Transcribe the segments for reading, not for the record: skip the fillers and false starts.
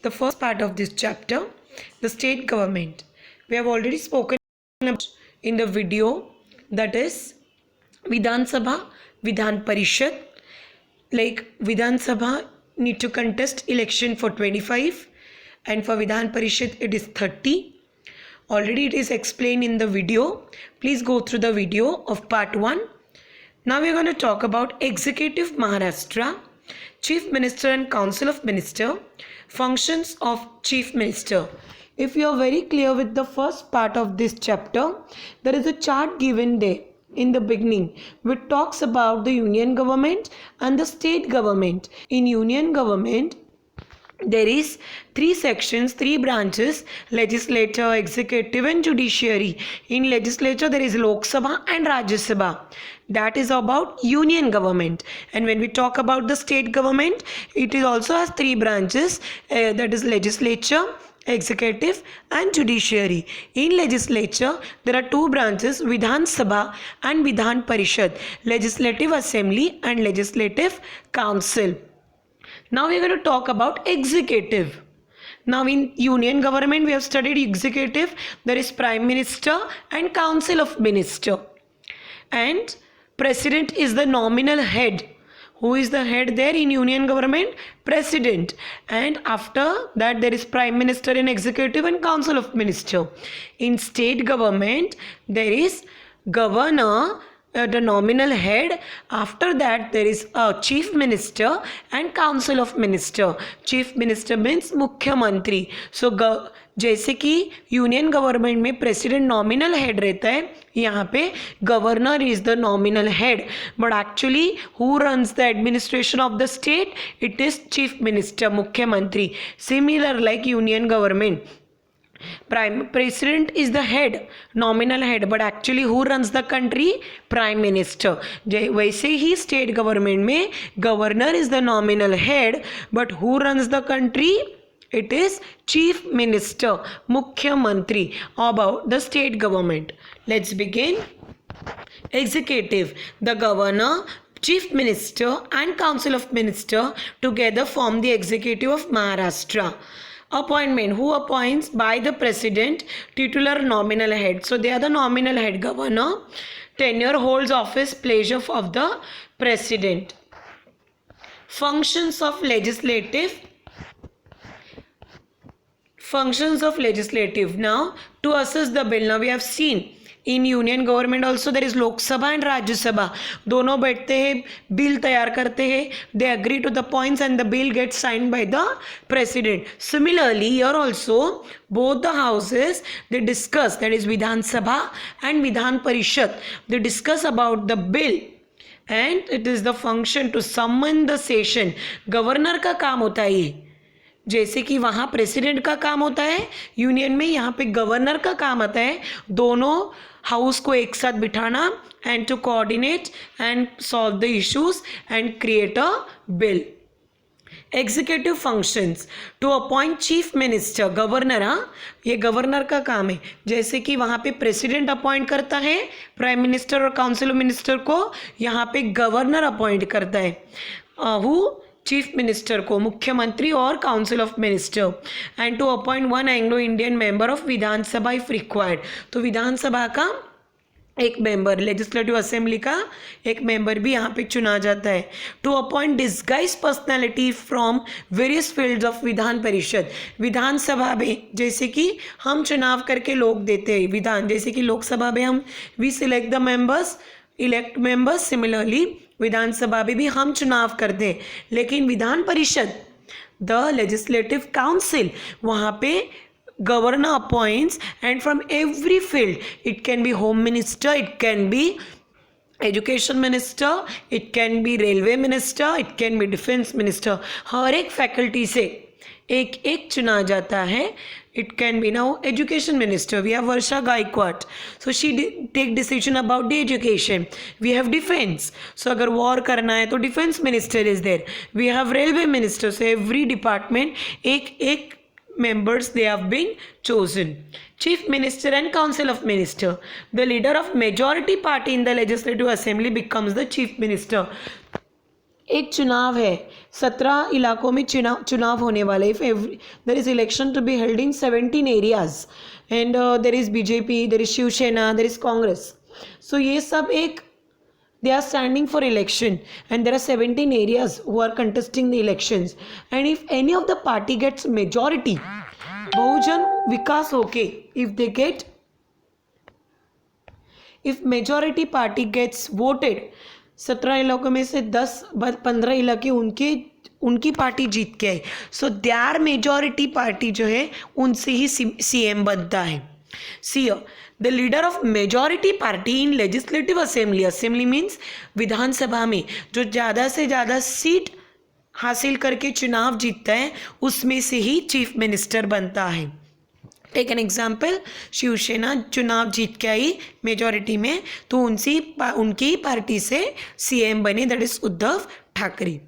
the first part of this chapter, the state government. We have already spoken about in the video, that is Vidhan Sabha, Vidhan Parishad. Like Vidhan Sabha need to contest election for 25 and for Vidhan Parishad it is 30. Already it is explained in the video. Please go through the video of part 1. Now we are going to talk about Executive Maharashtra, Chief Minister and Council of Minister, functions of Chief Minister. If you are very clear with the first part of this chapter, there is a chart given there in the beginning which talks about the union government and the state government. In union government, there is 3 sections, 3 branches: legislature, executive and judiciary. In legislature there is Lok Sabha and Rajya Sabha. That is about union government. And when we talk about the state government, it is also has 3 branches, that is legislature, executive and judiciary. In legislature there are 2 branches, Vidhan Sabha and Vidhan Parishad, legislative assembly and legislative council. Now we are going to talk about executive. Now in union government we have studied executive. There is prime minister and council of minister, and president is the nominal head. Who is the head there in union government? President. And after that there is prime minister in executive and council of minister. In state government there is governor, the nominal head. After that there is a chief minister and council of minister. Chief minister means मुख्य मंत्री. So जैसे कि union government में president nominal head रहता है, यहाँ पे governor is the nominal head, but actually who runs the administration of the state? It is chief minister, मुख्यमंत्री. Similar like union government, Prime President is the head, nominal head, but actually who runs the country? Prime Minister. वैसे ही state government में governor is the nominal head, but who runs the country? It is Chief Minister, मुख्य मंत्री. About the state government, let's begin. Executive, the governor, Chief Minister and Council of Minister together form the executive of Maharashtra. Appointment, who appoints? By the president, titular nominal head. So they are the nominal head. Governor, tenure, holds office, pleasure of the president. Functions of legislative. Functions of legislative. Now to assess the bill, now we have seen in union government also there is Lok Sabha and Rajya Sabha. दोनों बैठते हैं, bill तैयार करते हैं, they agree to the points and the bill get signed by the president. Similarly here also both the houses they discuss, that is Vidhan Sabha and Vidhan Parishad, they discuss about the bill and it is the function to summon the session. Governor का काम होता है ये, जैसे कि वहाँ president का काम होता है, यूनियन में यहाँ पे गवर्नर का काम आता है दोनों हाउस को एक साथ बिठाना and to coordinate and solve the issues and create a bill. Executive functions, to appoint chief minister, governor. हाँ, ये गवर्नर का काम है. जैसे कि वहाँ पे प्रेसिडेंट अपॉइंट करता है प्राइम मिनिस्टर और काउंसिल ऑफ मिनिस्टर को, यहाँ पे गवर्नर अपॉइंट करता है हु चीफ मिनिस्टर को, मुख्यमंत्री और council of minister. And to appoint one Anglo Indian member of Vidhan Sabha if required. तो विधानसभा का एक मेंबर, लेजिस्लेटिव असेंबली का एक मेंबर भी यहाँ पे चुना जाता है. To appoint distinguished personality from various fields of Vidhan Parishad. विधानसभा में जैसे कि हम चुनाव करके लोग देते हैं विधान, जैसे कि लोकसभा में हम we select the members, elect members, similarly Vidhan Sabha में भी हम चुनाव करते हैं. लेकिन Vidhan Parishad, the legislative council, वहाँ पे governor appoints and from every field, it can be home minister, it can be education minister, it can be railway minister, it can be defense minister. हर एक फैकल्टी से एक एक चुना जाता है. It can be now education minister. We have Varsha Gaikwad. So she take decision about the education. We have defense. So अगर war करना है तो defense minister is there. We have railway minister. So every department एक एक members they have been chosen. Chief Minister and Council of Minister. The leader of majority party in the Legislative Assembly becomes the Chief Minister. एक चुनाव है, 17 इलाकों में चुनाव होने वाले. If there is election to be held in 17 areas and there is BJP, there is Shiv Sena, there is Congress. So ये सब एक they are standing for election and there are 17 areas who are contesting the elections, and if any of the party gets majority, Bahujan Vikas okay, if majority party gets voted, 17 इलाकों में से 10-15 इलाके उनकी party जीत के आई, so there majority party जो है उनसे ही CM बनता है. See, the leader of majority party in legislative assembly means विधानसभा में जो ज़्यादा से ज़्यादा सीट हासिल करके चुनाव जीतता है उसमें से ही चीफ मिनिस्टर बनता है. टेक एन एग्जाम्पल, शिवसेना चुनाव जीत के आई मेजॉरिटी में, तो उनकी पार्टी से सीएम बने, that is Uddhav Thackeray.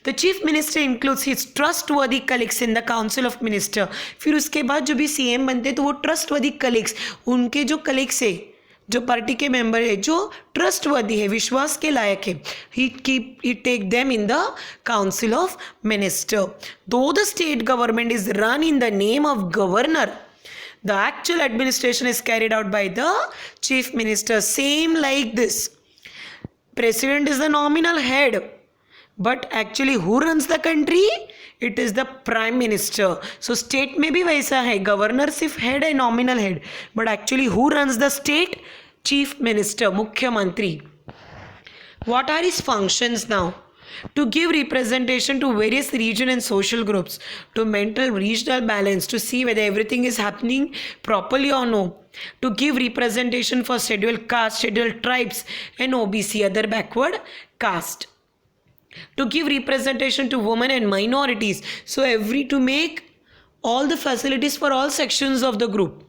The chief minister includes his trustworthy colleagues in the council of minister. फिर उसके बाद जो भी सीएम बनते तो वो ट्रस्टवर्दी कलीग्स, उनके जो कलीग्स है, जो पार्टी के मेंबर है, जो ट्रस्टवर्दी है, विश्वास के लायक है, he take them in the council of minister. Though the state government is run in the name of governor, the actual administration is carried out by the chief minister. Same like this. President is the nominal head, but actually who runs the country? It is the prime minister. So state में भी वैसा है, governor सिर्फ head है, nominal head, but actually who runs the state? Chief minister, मुख्यमंत्री. What are his functions now? To give representation to various region and social groups, to maintain regional balance, to see whether everything is happening properly or no, to give representation for scheduled caste, scheduled tribes and OBC, other backward caste, to give representation to women and minorities, so to make all the facilities for all sections of the group,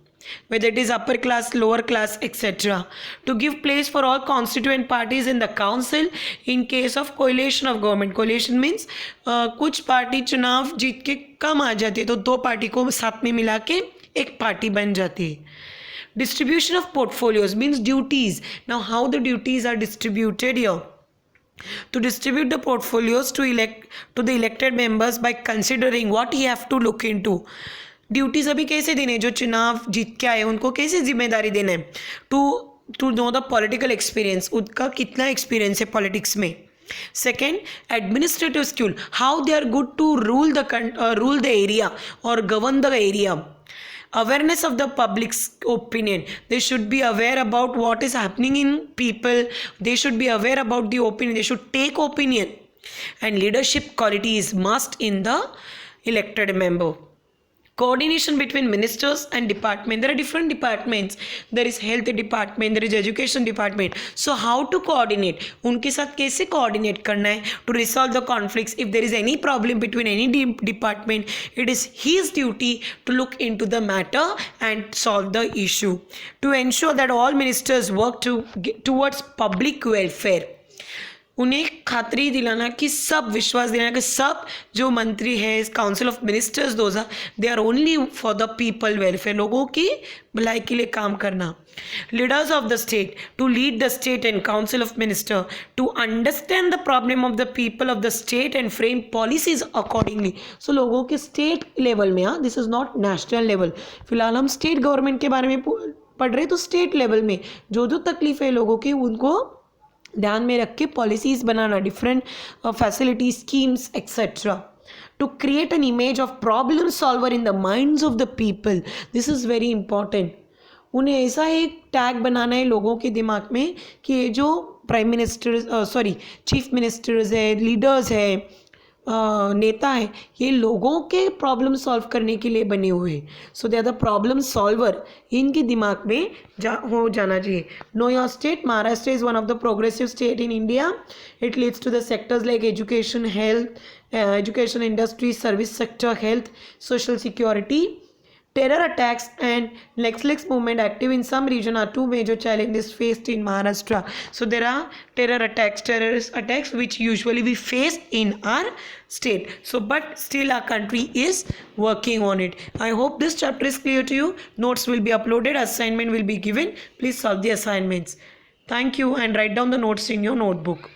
whether it is upper class, lower class, etc. To give place for all constituent parties in the council in case of coalition of government. Coalition means कुछ party चुनाव जीत के कम आ जाती है तो दो party को साथ में मिला के एक पार्टी बन जाती है. Distribution of portfolios means duties. Now how the duties are distributed here? To distribute the portfolios to the elected members by considering what he have to look into. Duties अभी कैसे देने, जो चुनाव जीत के आए उनको कैसे जिम्मेदारी देना है. To know the political experience, उनका कितना एक्सपीरियंस है पॉलिटिक्स में. Second, administrative skill, how they are good to rule the area और govern the area. Awareness of the public's opinion, they should be aware about what is happening in people, they should be aware about the opinion, they should take opinion. And leadership quality is must in the elected member. Coordination between ministers and department, there are different departments, there is health department, there is education department, so how to coordinate, उनके साथ कैसे coordinate करना है to resolve the conflicts. If there is any problem between any department, it is his duty to look into the matter and solve the issue. To ensure that all ministers work towards public welfare, उन्हें खातरी दिलाना कि सब विश्वास दिलाना कि सब जो मंत्री है, council of ministers, they are only for the people welfare, लोगों की भलाई के लिए काम करना. Leaders of the state, to lead the state and council of minister, to understand the problem of the people of the state and frame policies accordingly. So लोगों के state level में, this is not national level, फिलहाल हम state government के बारे में पढ़ रहे, तो स्टेट लेवल में जो तकलीफ है लोगों की उनको ध्यान में रख के पॉलिसीज़ बनाना, different facility schemes etcetera. To create an image of problem solver in the minds of the people, this is very important. उन्हें ऐसा एक टैग बनाना है लोगों के दिमाग में कि ये जो प्राइम मिनिस्टर चीफ मिनिस्टर्स है, लीडर्स है, नेता है, ये लोगों के प्रॉब्लम सॉल्व करने के लिए बने हुए हैं. So they are the problem solver, इनके दिमाग में हो जाना चाहिए. Know your state, Maharashtra is one of the progressive state in India. It leads to the sectors like education, health, education industry, service sector, health, social security. Terror attacks and Lex movement active in some region are two major challenges faced in Maharashtra. So there are terrorist attacks which usually we face in our state. So but still our country is working on it. I hope this chapter is clear to you. Notes will be uploaded, assignment will be given. Please solve the assignments. Thank you and write down the notes in your notebook.